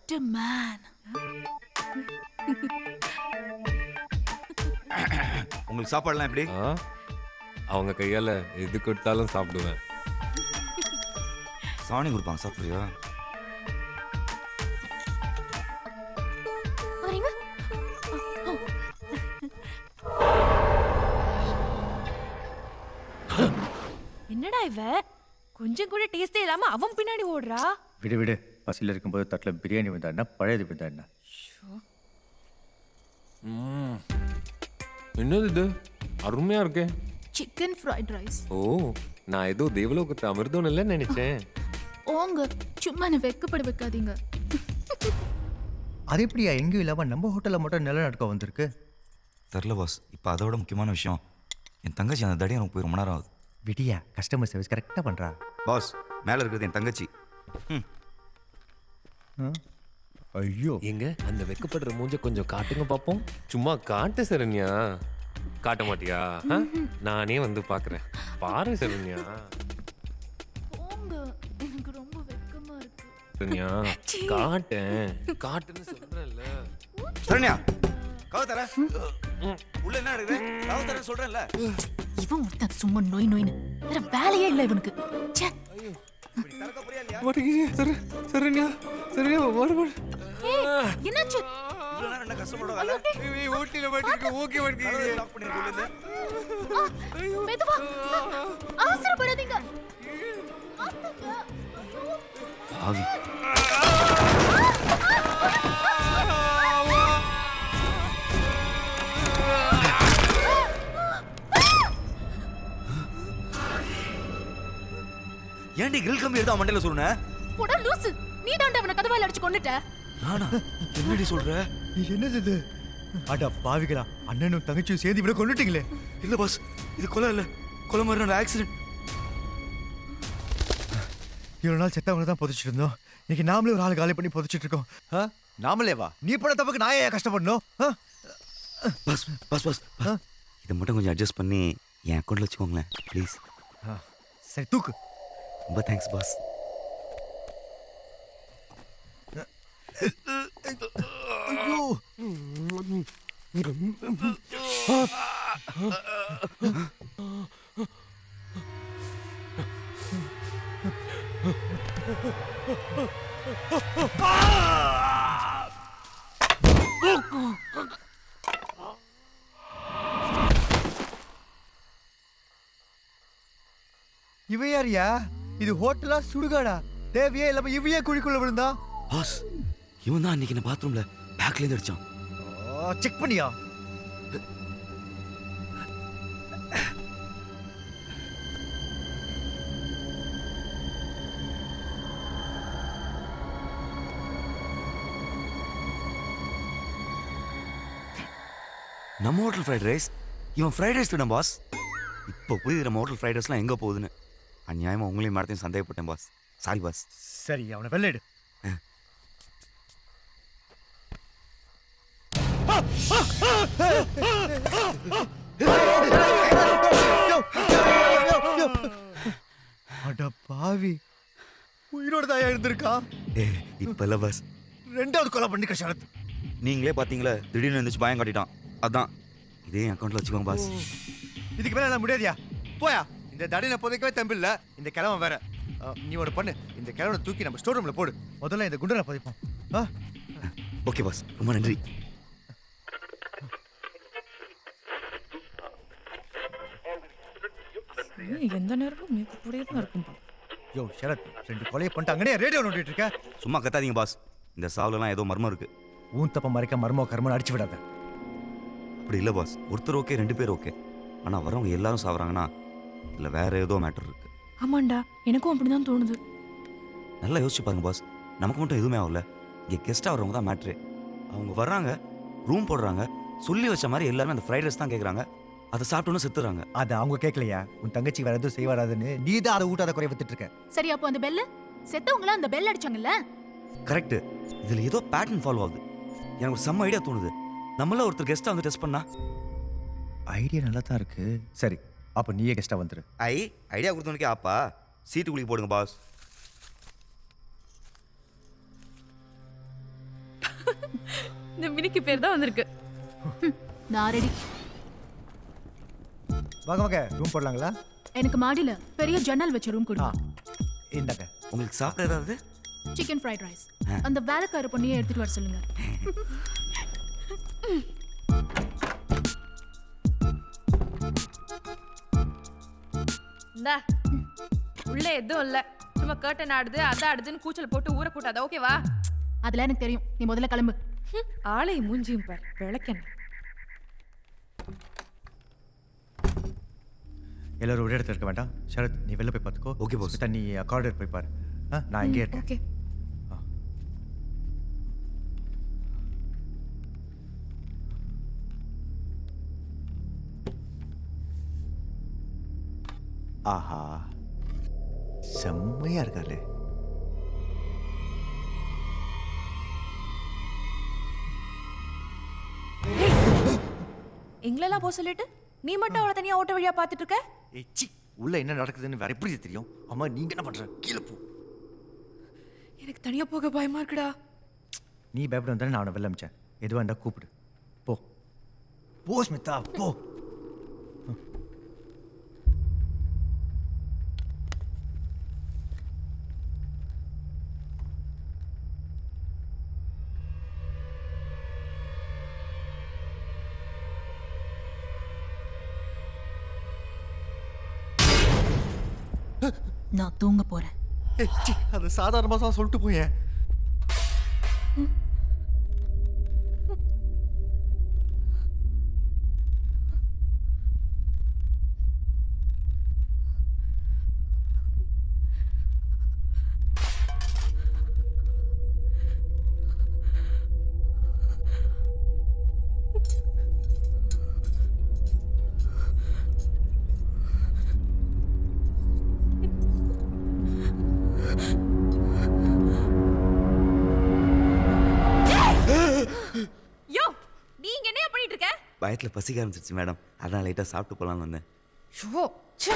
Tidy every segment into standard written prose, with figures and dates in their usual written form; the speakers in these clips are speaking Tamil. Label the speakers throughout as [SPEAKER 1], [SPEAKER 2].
[SPEAKER 1] What a man.
[SPEAKER 2] உங்களுக்கு சாப்பாடுலாம் எப்படி?
[SPEAKER 3] அவங்க கையால எது கொடுத்தாலும் சாப்பிடுவேன்.
[SPEAKER 2] சாணி கொடுப்பாங்க, சாப்பிடுறியா?
[SPEAKER 1] வரீங்க? என்னடா இவ கொஞ்சம் கூட டேஸ்டே இல்லாம அவன் பின்னாடி ஓடுறா.
[SPEAKER 4] விடு விடு, பசியில் இருக்கும்போது தட்டில் பிரியாணி வந்தா என்ன, பழையது வந்தா என்ன?
[SPEAKER 3] என்னது இது? அருமையா இருக்கே.
[SPEAKER 1] Chicken fried rice.
[SPEAKER 3] ஓ, நான் ஏதோ தேவலோகத்தை அமிர்தம் இல்லைன்னு நினைச்சேன்.
[SPEAKER 1] ஓங்க சும்மா என்ன வெக்கப்பட வைக்காதீங்க.
[SPEAKER 4] அது எப்படியா எங்கேயும் இல்லாமல் நம்ம ஹோட்டலில் மட்டும் நிலநடுக்கம் வந்திருக்கு?
[SPEAKER 2] தெரில பாஸ். இப்போ அதோட முக்கியமான விஷயம், என் தங்கச்சி அந்த தடி எனக்கு போய் ரொம்ப நேரம் ஆகுது.
[SPEAKER 4] விடியா, கஸ்டமர் சர்வீஸ் கரெக்டாக பண்ணுறா.
[SPEAKER 2] பாஸ், மேலே இருக்கிறது என் தங்கச்சி.
[SPEAKER 4] ஐயோ,
[SPEAKER 3] எங்க அந்த வெக்கப்படுற மூஞ்ச கொஞ்சம் காட்டுங்க பாப்போம். சும்மா காட்டு சரண்யா. காட்ட மாட்டியா? நானே வந்து பாக்குறேன். பாரு சரண்யா.
[SPEAKER 1] ஓங்க எனக்கு ரொம்ப வெக்கமா இருக்கு.
[SPEAKER 3] சரண்யா, காட்டேன். காட்டுன்னு சொல்றேன்ல.
[SPEAKER 2] சரண்யா, கவு தர. உள்ள என்ன நடக்குது? கவு தர சொல்றேன்ல.
[SPEAKER 1] இவன் ஒருத்தன் சும்மா நோய் நோய்னு வேற வேலையே இல்லை இவனுக்கு. ச்சே.
[SPEAKER 2] தரக்க புரியா இல்லையா?
[SPEAKER 3] சரண்யா, சரண்யா வர.
[SPEAKER 1] என்னாச்சு?
[SPEAKER 2] இவ்வளவு நேரம் என்ன கஷ்டப்பட வேலை?
[SPEAKER 3] ஊட்டில மாட்டிருக்கு. ஓகே மாட்டிருக்கு.
[SPEAKER 2] லாக் பண்ணிருக்கீங்க.
[SPEAKER 1] மெதுவா. அவசரப்படாதீங்க.
[SPEAKER 2] ஆவி. ஏன்டி கிரில் கம்பி எடுத்தா மண்டையில சொல்லுன?
[SPEAKER 1] போடா லூசு. நீ தாண்டா அவனை கதவால அடிச்சு கொன்னுட்ட.
[SPEAKER 2] நானா? என்னடி சொல்ற?
[SPEAKER 4] என்னது இது? அட பாவிகளா, அண்ணனும் தங்கச்சியும் சேர்ந்து இவனை கொண்டுட்டீங்களே.
[SPEAKER 2] இல்ல பாஸ், இது கொலை இல்ல. கொலை மாதிரி ஆக்சிடென்ட்.
[SPEAKER 4] இவ்வளோ நாள் செத்தவங்க தான் புதைச்சிட்டு இருந்தோம். இன்னைக்கு நாமளே ஒரு ஆள் காலி பண்ணி புதைச்சிட்டு இருக்கோம். நாமளே வா, நீ பண்ண தப்புக்கு நான் ஏன் கஷ்டப்படணும்?
[SPEAKER 2] பாஸ் பாஸ் பாஸ், இதை மட்டும் கொஞ்சம் அட்ஜஸ்ட் பண்ணி என் அக்கௌண்ட்ல வச்சுக்கோங்களேன் ப்ளீஸ்.
[SPEAKER 4] சரி தூக்கு.
[SPEAKER 2] ரொம்ப தேங்க்ஸ் பாஸ்.
[SPEAKER 4] ஐயோ, இவ யாரியா? இது ஹோட்டலா சுடுகாடா? தேவையே இல்லாம இவையே குழிக்குள்ள விழுந்தா?
[SPEAKER 2] பாஸ், இவன் தான் அன்னைக்கு நான் பாத்ரூம்ல பேக்ல இருந்து அடிச்சான்.
[SPEAKER 4] செக் பண்ணியா?
[SPEAKER 2] நம்ம ஹோட்டல் ஃப்ரைட் ரைஸ், இவன் ஃப்ரைட் ரைஸ் தினம் பாஸ். இப்போ புரியுது நம்ம ஹோட்டல் ஃப்ரைட் ரைஸ்லாம் எங்கே போகுதுன்னு. அநியாயமாக உங்களையும் மேடத்தையும் சந்தேகப்பட்டேன் பாஸ். Sorry boss.
[SPEAKER 4] சரி, அவனை வெள்ளைடு. அட பாவி, உயிரோட தாயா இருந்திருக்கா?
[SPEAKER 2] இப்போ இல்லை பாஸ்,
[SPEAKER 4] ரெண்டாவது கொலை பண்ணி கஷாரத்.
[SPEAKER 2] நீங்களே பார்த்தீங்களே, திடீர்னு இருந்துச்சு பயம் காட்டிட்டான். அதான் இதே என் அக்கௌண்ட்டில் வச்சுக்கோங்க பாஸ்.
[SPEAKER 4] இதுக்கு மேலே எல்லாம் முடியாதியா? போயா, இந்த தடினை புதைக்கவே தம்பில்ல. இந்த கிழவன் வேற. நீ ஒன்று பண்ணு, இந்த கிழவனை தூக்கி நம்ம ஸ்டோர் ரூம்ல போடு. முதல்ல இந்த குண்டனை புதைப்போம்.
[SPEAKER 2] ஓகே பாஸ், ரொம்ப நன்றி.
[SPEAKER 1] எந்த நேரமும் மேக்கப்புடைய தான் இருக்கும்.
[SPEAKER 4] யோ ஷரத், ரெண்டு கொலையை பண்ணிட்டு அங்கனே ரேடியோ நோண்டிட்டு இருக்க.
[SPEAKER 2] சும்மா கத்தாதீங்க பாஸ், இந்த சாவுலலாம் ஏதோ மர்மம் இருக்கு.
[SPEAKER 4] ஊன் தப்ப மறைக்க மர்மோ கர்மன் அடிச்சு விடாத.
[SPEAKER 2] அப்படி இல்லை பாஸ், ஒருத்தர் ஓகே, ரெண்டு பேர் ஓகே. ஆனால் வரவங்க எல்லாரும் சாவறாங்கன்னா இல்லை வேற ஏதோ மேட்டர் இருக்கு.
[SPEAKER 1] ஆமாண்டா, எனக்கும் அப்படிதான் தோணுது.
[SPEAKER 2] நல்லா யோசிச்சு பாருங்க பாஸ், நமக்கு மட்டும் எதுவுமே ஆகல. இங்கே கெஸ்ட்டாக வரவங்க தான் மேட்ரு. அவங்க வர்றாங்க, ரூம் போடுறாங்க, சொல்லி வச்ச மாதிரி எல்லாருமே அந்த ஃப்ரைட் ரைஸ் தான் கேட்குறாங்க. அதை சாப்பிட்டோன்னு செத்துறாங்க.
[SPEAKER 4] அதை அவங்க கேட்கலையா? உன் தங்கச்சி வேற எதுவும் செய்வாராதுன்னு நீ தான் அதை ஊட்டாத குறைய வித்துட்டு இருக்க.
[SPEAKER 1] சரி, அப்போ அந்த பெல்ல செத்தவங்கள அந்த பெல் அடிச்சாங்கல்ல?
[SPEAKER 2] கரெக்ட். இதில் ஏதோ பேட்டர்ன் ஃபாலோ ஆகுது. எனக்கு ஒரு செம்ம ஐடியா தோணுது. நம்மள ஒருத்தர் கெஸ்ட்டாக வந்து டெஸ்ட் பண்ணா.
[SPEAKER 4] ஐடியா நல்லா தான் இருக்கு. சரி, அப்போ நீயே கெஸ்ட்டாக வந்துரு.
[SPEAKER 2] ஐடியா கொடுத்தவனுக்கே ஆப்பா. சீட்டு குளிக்க போடுங்க பாஸ்.
[SPEAKER 1] இந்த மினிக்கு பேர் தான் வந்திருக்கு.
[SPEAKER 5] நான் ரெடி.
[SPEAKER 4] வாங்க வாங்க ரூம் போடலாங்களா?
[SPEAKER 5] எனக்கு மாடியில பெரிய ஜன்னல் வச்ச ரூம்
[SPEAKER 4] ஆ
[SPEAKER 5] கொடுங்க.
[SPEAKER 4] இந்தாங்க.
[SPEAKER 2] உங்களுக்கு சாப்பிட ஏதாவது?
[SPEAKER 5] Chicken fried rice. அந்த வேலைக்கார பொண்ணையே எடுத்துட்டு வர சொல்லுங்க.
[SPEAKER 1] இந்தா உள்ள எதுவும் இல்ல, சும்மா கர்டன் ஆடுது அதான் ஆடுதுன்னு கூச்சல் போட்டு ஊற கூட்டாத. ஓகேவா?
[SPEAKER 5] அதெல்லாம் எனக்கு தெரியும். நீ முதல்ல கிளம்பு.
[SPEAKER 1] ஆளையும் மூஞ்சியும் பார், விளக்கணும்.
[SPEAKER 4] எல்லாரும் ஒரே இடத்துல இருக்க வேண்டாம். சரத் நீ வெளில போய் பார்த்துக்கோ.
[SPEAKER 2] Okay, boss.
[SPEAKER 4] நீ கார்டர் போய் பாரு. நான் இங்கே இருக்கேன்.
[SPEAKER 1] ஓகே.
[SPEAKER 4] ஆஹா செம்மையா இருக்காளே.
[SPEAKER 1] எங்களெல்லாம் போக சொல்லிட்டு நீ மட்டும் அவளை தனியா ஓட்ட வழியா பாத்துட்டு இருக்க.
[SPEAKER 4] ஏச்சி உள்ள என்ன நடக்குதுன்னு வேற எப்படி தெரியும்? அம்மா நீங்க என்ன பண்ற? கீழே போ.
[SPEAKER 1] எனக்கு தனியா போக பயமா இருக்குடா.
[SPEAKER 4] நீ பயப்பட வந்தானே நான் அவனை வெளில அமிச்சேன். எதுவாக இருந்தால் கூப்பிடு. போ போ ஸ்மிதா போ.
[SPEAKER 5] நான் தூங்க போறேன்.
[SPEAKER 4] அது சாதாரணமாக தான் சொல்லிட்டு போயேன்.
[SPEAKER 1] யோ நீங்க என்ன பண்ணிட்டு இருக்க?
[SPEAKER 2] பயத்தில் பசிக்க ஆரம்பிச்சிருச்சு மேடம், அதான் லைட்டாக சாப்பிட்டு போகலான்னு வந்தேன்.
[SPEAKER 1] ஷோ ச்சே.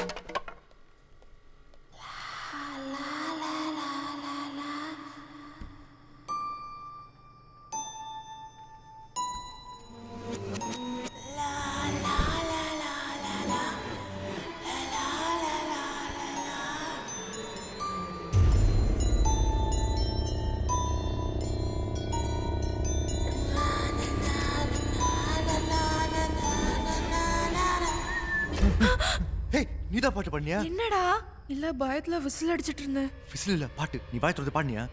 [SPEAKER 4] ஹே நீதான் பாட்டு பாடினியா?
[SPEAKER 1] என்னடா? இல்ல பயத்துல விசில் அடிச்சிட்டு இருந்தேன்.
[SPEAKER 4] விசில் இல்ல பாட்டு. நீ வாய் திறந்து பாடினியா?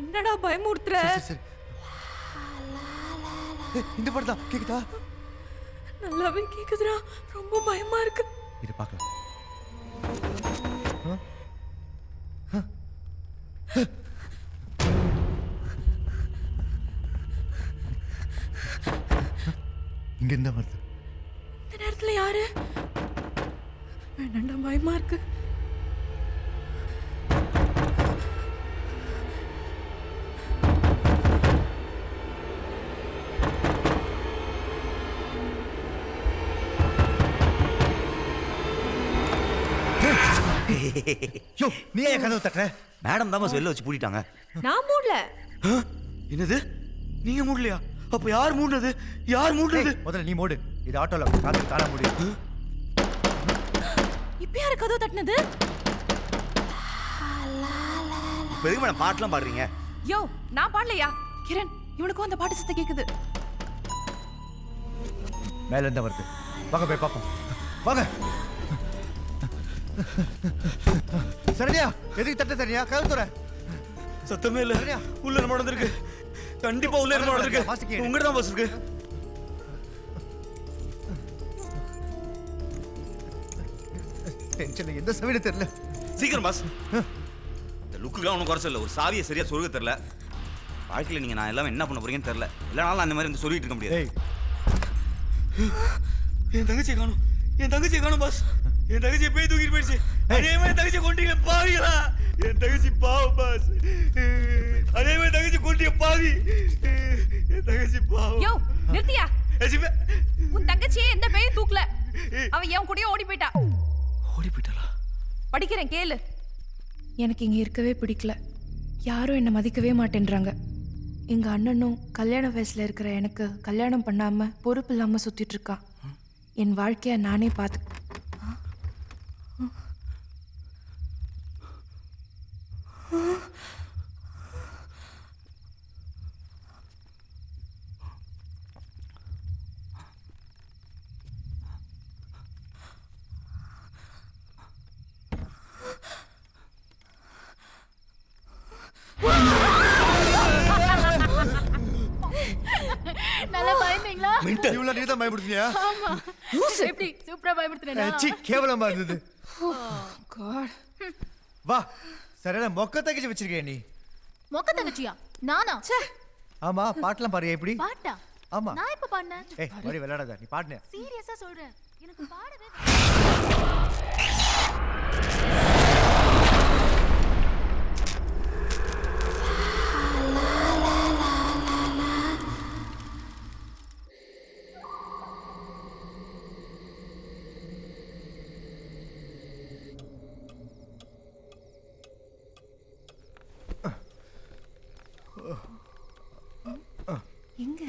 [SPEAKER 1] என்னடா பயமுறுத்துற?
[SPEAKER 4] சரி சரி. இந்த பாட்டு தான் கேக்குதா?
[SPEAKER 1] நல்லாவே கேக்குதுடா, ரொம்ப பயமா இருக்கு.
[SPEAKER 4] இது பார்க்கலாம். இங்க இருந்தா வருது.
[SPEAKER 1] இந்த நேரத்துல யாரு? வேண்டாம்டா, பயமா இருக்கு.
[SPEAKER 4] யோ நீ ஏன் கதவு தட்டுற?
[SPEAKER 2] மேடம் தான் வெளில வச்சு பூட்டிட்டாங்க.
[SPEAKER 1] நான் மூடல.
[SPEAKER 2] என்னது? நீங்க மூடலையா? அப்ப யார் மூடுனது? யார் மூடுனது?
[SPEAKER 4] முதல்ல நீ மூடு. இது ஆட்டோல காத்து தானா முடியும்.
[SPEAKER 1] இப்ப யாரு கதவு தட்டினது?
[SPEAKER 2] இப்ப எதுக்கு மேடம் பாட்டுலாம் பாடுறீங்க?
[SPEAKER 1] யோ நான் பாடலையா? கிரண் இவனுக்கும் அந்த பாட்டு சத்தம் கேக்குது.
[SPEAKER 4] மேல இருந்தா வருது. வாங்க போய் பாப்போம். வாங்க. சரியா? எதுக்கு தட்ட சரியா? கதவு தர.
[SPEAKER 2] சத்தமே இல்ல. உள்ள என்ன நடந்திருக்கு? கண்டிப்பா உள்ள என்ன நடந்திருக்கு? உங்ககிட்ட தான் பஸ் இருக்கு.
[SPEAKER 4] டென்ஷன் எந்த சவிட தெரியல.
[SPEAKER 2] சீக்கிரம் பாஸ். இந்த லுக்குலாம் ஒன்றும் குறைச்சல. ஒரு சாவியை சரியா சொல்ல தெரியல. வாழ்க்கையில் நீங்க நான் எல்லாம் என்ன பண்ண போறீங்கன்னு தெரியல. இல்லைனாலும் அந்த மாதிரி வந்து சொல்லிட்டு இருக்க முடியாது. என் தங்கச்சியை காணும். என் தங்கச்சியை காணும் பாஸ். என் தங்கச்சியை போய் தூக்கிட்டு போயிடுச்சு. அதே மாதிரி தங்கச்சி கொண்டீங்க பாவிகளா. என் தங்கச்சி பாவம் பாஸ். அதே மாதிரி தங்கச்சி கொண்டீங்க பாவி. என் தங்கச்சி பாவம்.
[SPEAKER 1] யோ நிறுத்தியா? உன் தங்கச்சியே எந்த பேயும் தூக்கல. அவ என் கூடயே ஓடி போயிட்டா.
[SPEAKER 2] ஓடி போயிட்டாளா?
[SPEAKER 1] படிக்கிறேன் கேளு. எனக்கு இங்க இருக்கவே பிடிக்கல. யாரும் என்ன மதிக்கவே மாட்டேன்றாங்க. எங்க அண்ணனும் கல்யாண வயசுல இருக்கிற எனக்கு கல்யாணம் பண்ணாம பொறுப்பு இல்லாம சுத்திட்டு இருக்கான். என் வாழ்க்கைய நானே பார்த்து
[SPEAKER 5] நல்லா பயந்தீங்களா?
[SPEAKER 4] இவ்வளவு நீ தான் பயப்படுத்தியா?
[SPEAKER 5] எப்படி சூப்பரா பயமுறுத்துறேனா?
[SPEAKER 4] சி கேவலமா இருந்தது.
[SPEAKER 1] God.
[SPEAKER 4] வா சரியான மொக்க தகச்சு வச்சிருக்கேன் நீ.
[SPEAKER 5] மொக்க தங்கச்சியா? நானா?
[SPEAKER 4] ஆமா பாட்டெல்லாம் பாரு எப்படி?
[SPEAKER 5] பாட்டா?
[SPEAKER 4] ஆமா.
[SPEAKER 5] நான் இப்ப பாடுனேன்.
[SPEAKER 4] ஏய் மறுபடியும் விளையாடாத, நீ பாடுன.
[SPEAKER 5] சீரியஸா சொல்றேன், எனக்கு பாடவே
[SPEAKER 1] எங்க?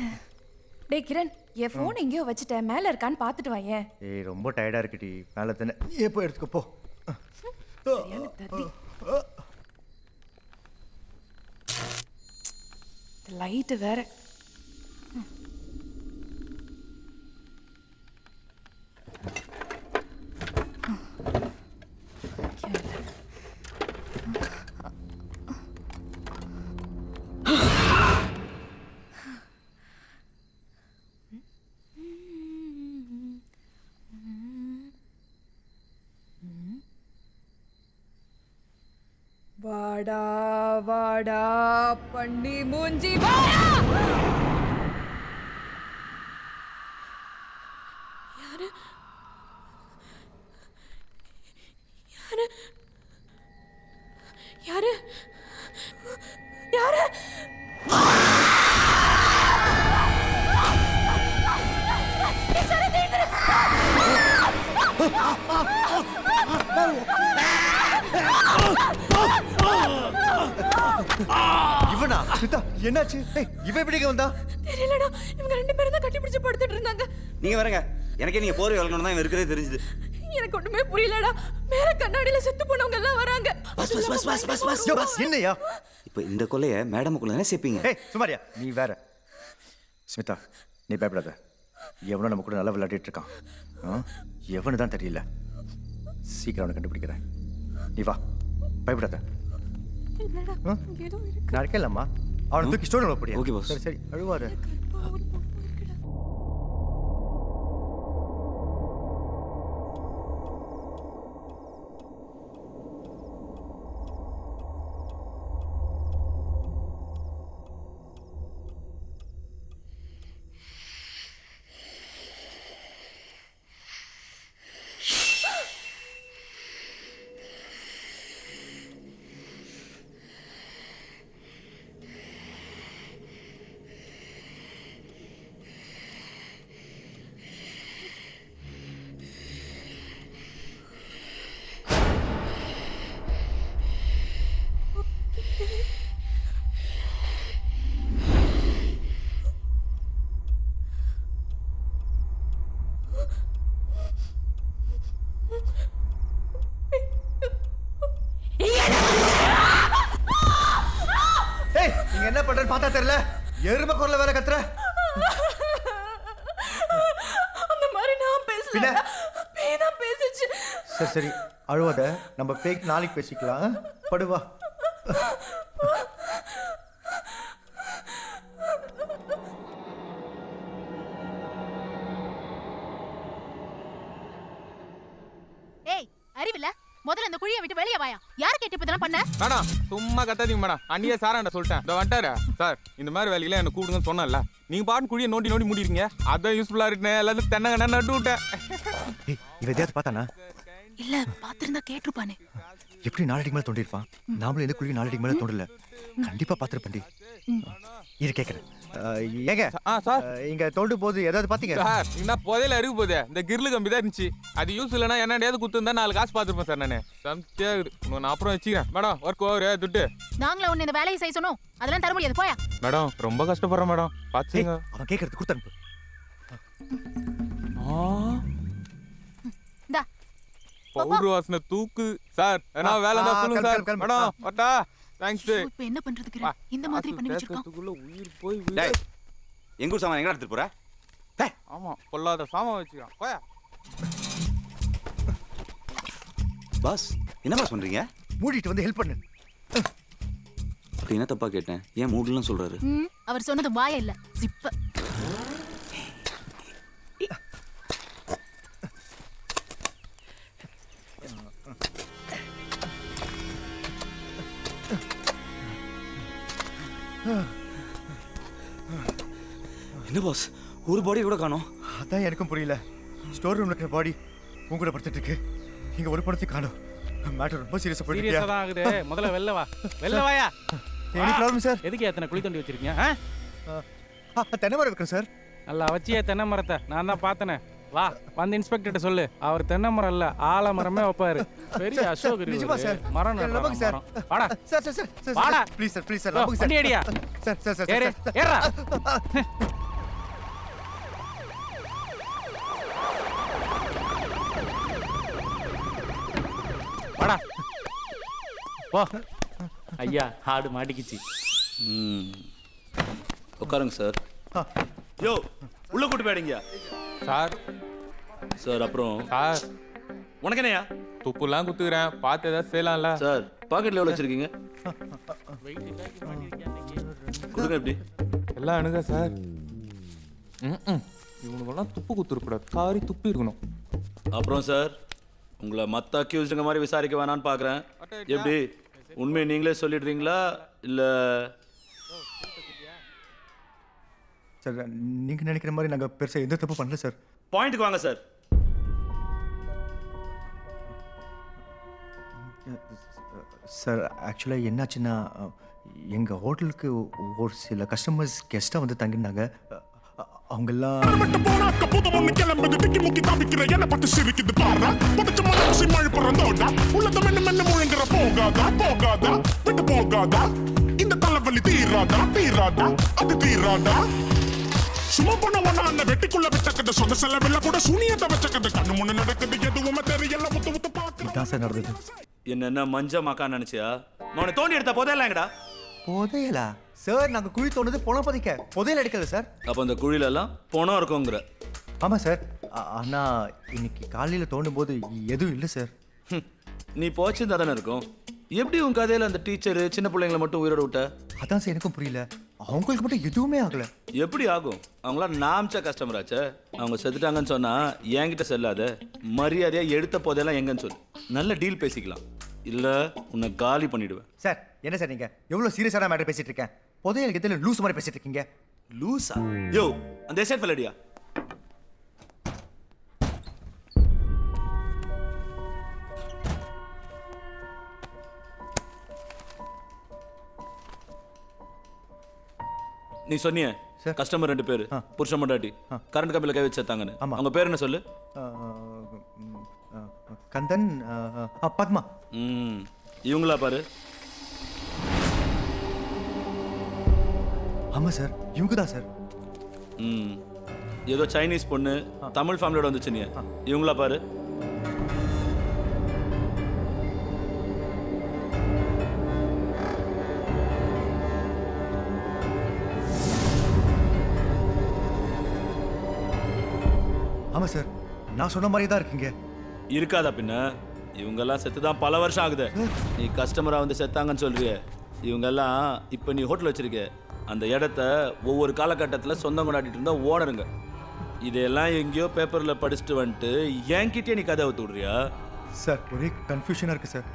[SPEAKER 1] டேய் கிரண், என் ஃபோன் எங்கேயோ வச்சுட்டேன், மேல இருக்கான்னு பார்த்துட்டு வாயேன்.
[SPEAKER 4] ஏய் ரொம்ப டயர்டா இருக்குடி, மேல தானே. நீ போய் எடுத்துக்கோ போ.
[SPEAKER 1] சரியான தத்தி. லைட் வேற. வாடா வாடா பண்ணி மூஞ்சி வாடா. யாரு யாரு யாரு யாரு?
[SPEAKER 4] இவனா? சித்தா என்னாச்சு? ஏய் இவன் எப்படி இங்க வந்தா?
[SPEAKER 1] தெரியலடா, இவங்க ரெண்டு பேரும் தான் கட்டி பிடிச்சு படுத்துட்டு இருந்தாங்க.
[SPEAKER 2] நீங்க வரங்க, எனக்கே நீங்க போர் வளர்க்கணும் தான் இருக்கிறதே தெரிஞ்சுது.
[SPEAKER 1] எனக்கு ஒண்ணுமே புரியலடா. மேல கண்ணாடியில செத்து போனவங்க எல்லாம் வராங்க.
[SPEAKER 4] யோ, என்னையா?
[SPEAKER 2] இப்போ இந்த கொலைய மேடமுக்குள்ள தானே சேர்ப்பீங்க.
[SPEAKER 4] ஏய் சுமாரியா, நீ வேற. ஸ்மிதா நீ பயப்படாத, எவனோ நம்ம கூட நல்லா விளையாடிட்டு இருக்கான். எவனு தான் தெரியல, சீக்கிரம் அவனை கண்டுபிடிக்கிறேன். நீ வா, பயப்படாத. நான் இருக்கேன்லம்மா, அவனை தூக்கி ஸ்டோர் ரூம்ல போடியா.
[SPEAKER 2] Okay boss.
[SPEAKER 4] சரி சரி அழுவாத. என்ன பண்றேன்னு பார்த்தா தெரியல, எருமை குரல்ல வேற கத்துற.
[SPEAKER 1] அந்த மாதிரி நான் பேசல, பேய் தான் பேசுச்சு.
[SPEAKER 4] சரி சரி அழுவாத, நம்ம பேய்க்கு நாளைக்கு பேசிக்கலாம். படுவா.
[SPEAKER 5] ஏய் அறிவில்ல, முதல்ல அந்த குழியை விட்டு வெளியே வாயா. யார கேட்டு இப்ப பண்ண?
[SPEAKER 6] மேடம் சும்மா கத்தாதீங்க மேடம், அன்னியே சாராண்ட சொல்லிட்டேன். இதோ வந்துட்டாரு சார், இந்த மாதிரி வேலையில என்ன கூடுங்கன்னு சொன்னேன்ல, நீங்க பாட்டு குழியை நோண்டி நோண்டி மூடிருக்கீங்க. அதான் யூஸ்ஃபுல்லா இருக்குன்னு எல்லாத்தையும் தென்னங்க நட்டு விட்டேன்.
[SPEAKER 4] இவ எதையாவது பார்த்தானா?
[SPEAKER 5] இல்ல பாத்திருந்தா கேட்டிருப்பானே.
[SPEAKER 4] எப்படி நாலடிக்கு மேலே தோண்டிருப்பான்? நாமளும் எந்த குழியும் நாலடிக்கு மேலே தோண்டல. கண்டிப்பா பார்த்துருப்பண்டி. இது கேட்குறேன். ஏங்க
[SPEAKER 6] சார்
[SPEAKER 4] இங்க தோண்டும் போது ஏதாவது பார்த்தீங்க?
[SPEAKER 6] சார் என்ன புதையில இருக்கு போதே, இந்த கிரில் கம்பி தான் இருந்துச்சு. அது யூஸ் இல்லைன்னா என்னடையாவது குத்துருந்தா 4 காசு பார்த்துருப்பேன் சார். நான் சம்தியாகுது. நான் அப்புறம் வச்சுக்கிறேன் மேடம். ஒர்க் ஓவர் துட்டு.
[SPEAKER 5] நாங்களும் உன்னை இந்த வேலையை செய்ய சொன்னோம், அதெல்லாம் தர முடியாது, போயா.
[SPEAKER 6] மேடம் ரொம்ப கஷ்டப்படுறேன் மேடம், பார்த்துங்க.
[SPEAKER 4] அவன் கேட்கறது கொடுத்து அனுப்பு.
[SPEAKER 5] இந்தா
[SPEAKER 6] பவுடர் வாசனை தூக்கு சார். ஏன்னா வேலை தான் சொல்லுங்க சார்.
[SPEAKER 4] கிளம்பு.
[SPEAKER 6] மேடம் வட்டா தேங்க்ஸ்.
[SPEAKER 5] இப்ப என்ன பண்றதுக்கு இந்த மாதிரி பண்ணி வச்சிருக்கான்.
[SPEAKER 6] உயிர் போய்
[SPEAKER 2] டேய் எங்க ஊர் சாமான் எங்க எடுத்துட்டு போற? டேய்
[SPEAKER 6] ஆமா பொல்லாத சாமான் வச்சுக்கிறான். போயா.
[SPEAKER 2] பாஸ் என்ன பாஸ் பண்றீங்க?
[SPEAKER 4] மூடிட்டு வந்து ஹெல்ப் பண்ணு.
[SPEAKER 2] அப்படி என்ன தப்பா கேட்டேன்? ஏன் மூடலாம் சொல்றாரு?
[SPEAKER 5] அவர் சொன்னது வாய இல்ல, சிப்ப.
[SPEAKER 2] என்ன பாஸ் ஒரு பாடி கூட காணோம்?
[SPEAKER 4] அதான் எனக்கும் புரியல. ஸ்டோர் ரூம்ல இருக்கிற பாடி உன் கூட படுத்துட்டு இருக்கு. இங்க ஒரு படத்தை காணோம். மேட்டர் ரொம்ப சீரியஸா போயிட்டு
[SPEAKER 7] சீரியஸா தான் ஆகுது. முதல்ல வெளில வா. வெளில வாயா.
[SPEAKER 4] Any problem sir?
[SPEAKER 7] எதுக்கு எத்தனை குழி தோண்டி வச்சிருக்கீங்க?
[SPEAKER 4] தென்னை மரம் இருக்கிறேன் சார்.
[SPEAKER 7] நல்லா வச்சியே தென்னை மரத்தை. நான் தான் பார்த்தனே. வா வந்து இன்ஸ்பெக்டர்ட்ட சொல்லு. அவர் தென்னை மரம் இல்ல ஆலமரமே வைப்பாரு. பெரிய அசோக்
[SPEAKER 4] நிஜமா சார்?
[SPEAKER 7] மரம்
[SPEAKER 4] நம்புங்க சார்.
[SPEAKER 7] வாடா
[SPEAKER 4] சார் சார் சார் சார்
[SPEAKER 7] வாடா.
[SPEAKER 4] ப்ளீஸ் சார் ப்ளீஸ் சார் நம்புங்க சார்.
[SPEAKER 7] வண்டி அடியா.
[SPEAKER 4] சார் சார் சார்
[SPEAKER 7] ஏறு
[SPEAKER 4] சார்.
[SPEAKER 7] ஏறா. வாடா போ. ஐயா ஆடு மாட்டிக்கிச்சு.
[SPEAKER 8] உட்காருங்க சார். யோ உள்ள கூட்டு போயிடுங்க
[SPEAKER 6] சார்
[SPEAKER 8] சார். அப்புறம்
[SPEAKER 6] சார்
[SPEAKER 8] உனக்கு என்னையா?
[SPEAKER 6] துப்புலாம் குத்துக்கிறேன், பார்த்து ஏதாவது செய்யலாம்ல
[SPEAKER 8] சார் பாக்கெட்ல எவ்வளோ வச்சிருக்கீங்க? கொடுங்க எப்படி?
[SPEAKER 6] எல்லாம் அணுக சார். இவனுக்கெல்லாம் துப்பு குத்துருக்கூடாது, காரி துப்பி இருக்கணும்.
[SPEAKER 8] அப்புறம் சார் உங்களை மற்ற அக்யூஸ்டுங்க மாதிரி விசாரிக்க வேணான்னு பார்க்குறேன். எப்படி உண்மையை நீங்களே சொல்லிடுறீங்களா இல்லை?
[SPEAKER 4] சார் நீங்க நினைக்கிற மாதிரி நாங்க பெருசா எந்த தப்பு பண்ணல சார்.
[SPEAKER 8] பாயிண்ட்டுக்கு வாங்க சார்.
[SPEAKER 4] சார் ஆக்சுவலாக என்னாச்சுன்னா எங்கள் ஹோட்டலுக்கு ஒரு சில கஸ்டமர்ஸ் கெஸ்ட்டாக வந்து தங்கியிருந்தாங்க. அவங்கெல்லாம்
[SPEAKER 9] இந்த தலைவலி தீராதா தீராதா அது தீராதா. சும்மா பண்ண வெட்டிக்குள்ள வச்சக்கத சொந்த செலவில்ல கூட சூனியத்தை வச்சக்கத கண்ணு முன்ன நடக்குது எதுவுமே தெரியல. முத்து முத்து பார்க்க
[SPEAKER 4] இதுதான் சார் நடந்தது.
[SPEAKER 8] என்ன மஞ்ச மக்கான்னு நினைச்சியா? அவனை தோண்டி எடுத்த போதேலாங்கடா.
[SPEAKER 4] புதையலா சார்? நாங்கள் குழி தோணுது பணம் பதிக்க, புதையல் அடிக்கல சார்.
[SPEAKER 8] அப்போ அந்த குழியில எல்லாம் பணம் இருக்குங்கிற?
[SPEAKER 4] ஆமாம் சார். ஆனால் இன்னைக்கு காலையில் தோண்டும் போது எதுவும் இல்லை சார்.
[SPEAKER 8] நீ போச்சிருந்தா தானே இருக்கும். எப்படி உன் கதையில் அந்த டீச்சரு சின்ன பிள்ளைங்களை மட்டும் உயிரோட விட்ட?
[SPEAKER 4] அதான் சார் எனக்கும் புரியல. அவங்களுக்கு மட்டும் எதுவுமே ஆகல.
[SPEAKER 8] எப்படி ஆகும்? அவங்களாம் நாம்ச்சா கஸ்டமராச்சே. அவங்க செத்துட்டாங்கன்னு சொன்னா என்கிட்ட செல்லாத. மரியாதையா எடுத்த போதெல்லாம் எங்கன்னு சொல்லு. நல்ல டீல் பேசிக்கலாம். இல்ல உன்னை காலி பண்ணிடுவேன்.
[SPEAKER 4] சார் என்ன சார் நீங்கள் எவ்வளோ சீரியஸான மேட்டர் பேசிட்டு இருக்கேன்? புதையல் எதில் லூஸ் மாதிரி பேசிட்டு இருக்கீங்க.
[SPEAKER 8] லூசா? யோ அந்த எஸ்டேட் ஃபெல்லடியா? நீ சொன்னியே கஸ்டமர் 2 பேர் புருஷன் மண்டாட்டி கரண்ட் கம்பியில் கை வச்சு சேர்த்தாங்கன்னு. அவங்க பேர் என்ன சொல்லு?
[SPEAKER 4] கந்தன், பத்மா.
[SPEAKER 8] இவங்களா பாரு.
[SPEAKER 4] ஆமாம் சார் இவங்க தான் சார்.
[SPEAKER 8] ஏதோ சைனீஸ் பொண்ணு தமிழ் ஃபேமிலியோட வந்துச்சு. நீ இவங்களா பாரு.
[SPEAKER 4] ஆமாம் சார் நான் சொன்ன மாதிரி தான் இருக்கீங்க.
[SPEAKER 8] இருக்காதா பின்ன? இவங்கெல்லாம் செத்து தான் பல வருஷம் ஆகுது. நீ கஸ்டமராக வந்து செத்தாங்கன்னு சொல்றிய. இவங்கெல்லாம் இப்போ நீ ஹோட்டல் வச்சிருக்க அந்த இடத்த ஒவ்வொரு காலகட்டத்தில் சொந்தம் கொண்டாடிட்டு இருந்தா ஓனருங்க. இதெல்லாம் எங்கேயோ பேப்பரில் படிச்சுட்டு வந்துட்டு என்கிட்டே நீ கதை ஊத்து விடுறியா?
[SPEAKER 4] சார் ஒரே கன்ஃபியூஷனாக இருக்குது சார்.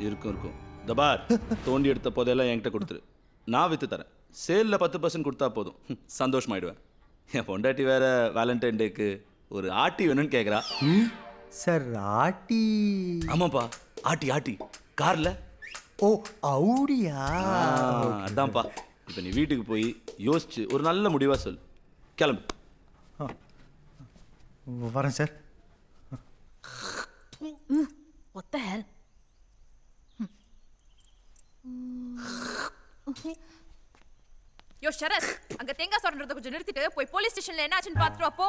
[SPEAKER 8] இருக்கும் தபார். தோண்டி எடுத்த போதெல்லாம் என்கிட்ட கொடுத்துரு, நான் விற்று தரேன். சேலில் 10% கொடுத்தா போதும், சந்தோஷமாயிடுவேன். என் பொண்டாட்டி வேற வேலண்டைன் டேக்கு ஒரு ஆட்டி வேணும்னு கேட்குறா.
[SPEAKER 4] சார் ஆட்டி?
[SPEAKER 8] ஆமாப்பா ஆட்டி ஆட்டி கார்ல
[SPEAKER 4] ஓ அவுடியா
[SPEAKER 8] அதான்ப்பா இப்போ நீ வீட்டுக்கு போய் யோசிச்சு ஒரு நல்ல முடிவா சொல். கிளம்பு.
[SPEAKER 4] வரேன் சார்.
[SPEAKER 5] What the hell?
[SPEAKER 1] யோ சரத், அங்க தேங்காய் சொல்றத கொஞ்சம் நிறுத்திட்டு போய் போலீஸ் ஸ்டேஷன்ல என்ன ஆச்சுன்னு பாத்துட்டு வா போ.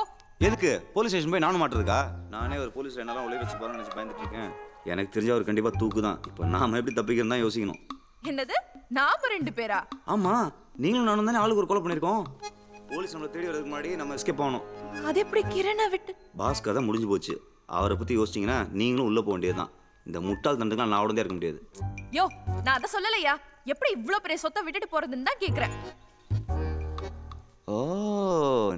[SPEAKER 2] எதுக்கு போலீஸ் ஸ்டேஷன் போய் நானும் மாட்டுறதுக்கா? நானே ஒரு போலீஸ் என்னெல்லாம் உள்ள வச்சு போறேன்னு நினைச்சு பயந்துட்டு இருக்கேன். எனக்கு தெரிஞ்ச அவர் கண்டிப்பா தூக்கு தான். இப்போ நாம எப்படி தப்பிக்கிறதா யோசிக்கணும்.
[SPEAKER 1] என்னது, நாம 2 பேரா?
[SPEAKER 2] ஆமா, நீங்களும் நானும் தானே ஆளுக்கு ஒரு கொலை பண்ணிருக்கோம். போலீஸ் நம்மளை தேடி வரதுக்கு முன்னாடி நம்ம எஸ்கேப் ஆகணும்.
[SPEAKER 1] அது எப்படி கிரணை விட்டு?
[SPEAKER 2] பாஸ் கதை முடிஞ்சு போச்சு. அவரை பத்தி யோசிச்சிங்கன்னா நீங்களும் உள்ள போக வேண்டியதுதான். இந்த முட்டாள் தண்டுக்கெல்லாம் நான் உடனே இருக்க முடியாது.
[SPEAKER 1] யோ, நான் அதை சொல்லலையா. எப்படி இவ்ளோ பெரிய சொத்தை விட்டுட்டு போறதுன்னு தான் கேக்குறேன்.
[SPEAKER 2] ஓ,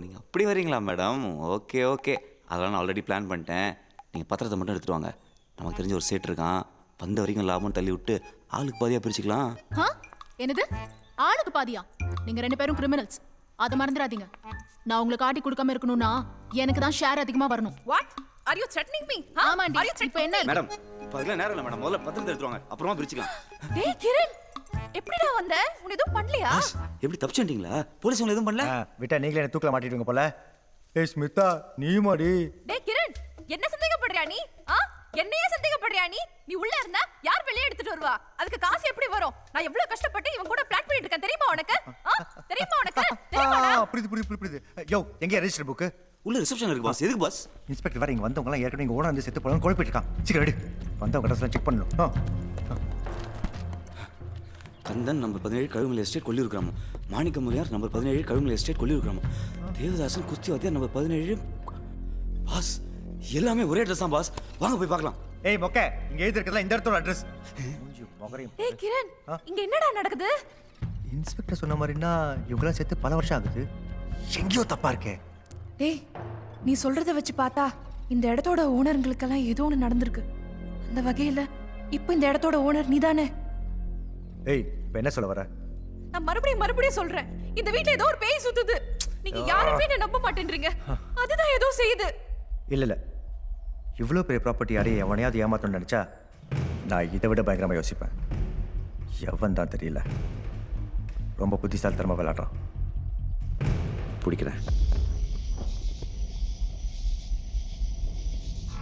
[SPEAKER 2] நீங்க அப்படி வரீங்களா மேடம்? ஓகே ஓகே, அதெல்லாம் நான் ஆல்ரெடி பிளான் பண்ணிட்டேன். நீங்க பத்திரத்தை மட்டும் எடுத்துட்டு வாங்க. நமக்கு தெரிஞ்ச ஒரு சேட் இருக்கான். வந்த வரைக்கும் லாபம் தள்ளி விட்டு ஆளுக்கு பாதியா பிரிச்சுக்கலாம்.
[SPEAKER 5] என்னது ஆளுக்கு பாதியா? நீங்க 2 பேரும் கிரிமினல்ஸ், அதை மறந்துடாதீங்க. நான் உங்களுக்கு காட்டி கொடுக்காம இருக்கணும்னா எனக்கு தான் ஷேர் அதிகமா வரணும்.
[SPEAKER 1] What are you threatening me?
[SPEAKER 5] ஆமாண்டி, இப்போ என்ன?
[SPEAKER 2] மேடம், இப்போ அதெல்லாம் நேரம் இல்லை மேடம். முதல்ல பத்திரத்தை எடுத்துட்டு வாங்க, அப்புறமா பிரிச்சுக்கலாம்.
[SPEAKER 1] டேய் கிரண், எப்படிடா வந்த? உன்னை எதுவும் பண்ணலையா?
[SPEAKER 2] எப்படி தப்பிச்சுட்டீங்களா? போலீஸ் உங்களை எதுவும் பண்ணல?
[SPEAKER 4] விட்டா நீங்களே என்ன தூக்கில மாட்டிடுங்க போல. ஏய் ஸ்மிதா, நீ மாடி.
[SPEAKER 1] டேய் கிரண், என்ன சந்தேகப்படுறியா நீ? என்னையே சந்தேகப்படுறியா நீ? நீ உள்ள இருந்தா யார் வெளியே எடுத்துட்டு வருவா? அதுக்கு காசு எப்படி வரும்? நான் எவ்வளவு கஷ்டப்பட்டு இவன் கூட பிளான் பண்ணிட்டு இருக்கேன் தெரியுமா உனக்கு? தெரியுமா உனக்கு? தெரியுமாடா?
[SPEAKER 4] புரியுது. யோ, எங்க ரெஜிஸ்டர் புக்கு?
[SPEAKER 2] உள்ள ரிசப்ஷன் இருக்கு பாஸ். எதுக்கு பாஸ்?
[SPEAKER 4] இன்ஸ்பெக்டர் வேற இங்க வந்தவங்க எல்லாம் ஏற்கனவே இங்க ஓட வந்து செத்து போலாம் குழப்பிட்டு இருக்கான். சீக்கிரம் எடு. வந்தவங்க கடைசியில் செக் பண்ணணும்.
[SPEAKER 2] கந்தன் நம்பர் 17 கழுமலை எஸ்டேட் கொல்லியூர் கிராமம். மாணிக்க முனியார் நம்பர் 17 கழுமலை எஸ்டேட் கொல்லியூர் கிராமம். தேவதாசன் குஸ்தி வாத்தியார் நம்பர் 17. பாஸ், எல்லாமே ஒரே அட்ரஸ் தான் பாஸ். வாங்க போய் பார்க்கலாம்.
[SPEAKER 4] ஏய் மொக்க, இங்க எழுதி இருக்கிறதுல இந்த இடத்தோட அட்ரஸ்.
[SPEAKER 1] டேய் கிரண், இங்க என்னடா நடக்குது?
[SPEAKER 4] இன்ஸ்பெக்டர் சொன்ன மாதிரினா இவங்களாம் சேர்த்து பல வருஷம் ஆகுது. எங்கேயோ தப்பா இருக்கே.
[SPEAKER 1] டேய், நீ சொல்றத வச்சு பார்த்தா இந்த இடத்தோட ஓனருங்களுக்கெல்லாம் ஏதோ ஒன்று நடந்திருக்கு. அந்த வகையில இப்போ இந்த இடத்தோட ஓனர் நீதானே?
[SPEAKER 4] ஏய், இப்போ என்ன சொல்ல வர?
[SPEAKER 1] நான் மறுபடியும் சொல்றேன், இந்த வீட்ல ஏதோ ஒரு பேய் சுத்துது. நீங்க யாருமே என்ன நம்ப மாட்டேன்றீங்க. அதுதான் ஏதோ செய்யுது.
[SPEAKER 4] இல்ல இவ்வளோ பெரிய ப்ராப்பர்ட்டி யாரையும் எவனையாவது ஏமாத்தணும்னு நினைச்சா நான் இதை விட பயங்கரமாக யோசிப்பேன். எவன் தான் தெரியல, ரொம்ப புத்திசாலித்தனமாக விளையாடுறான். பிடிக்கிறேன்.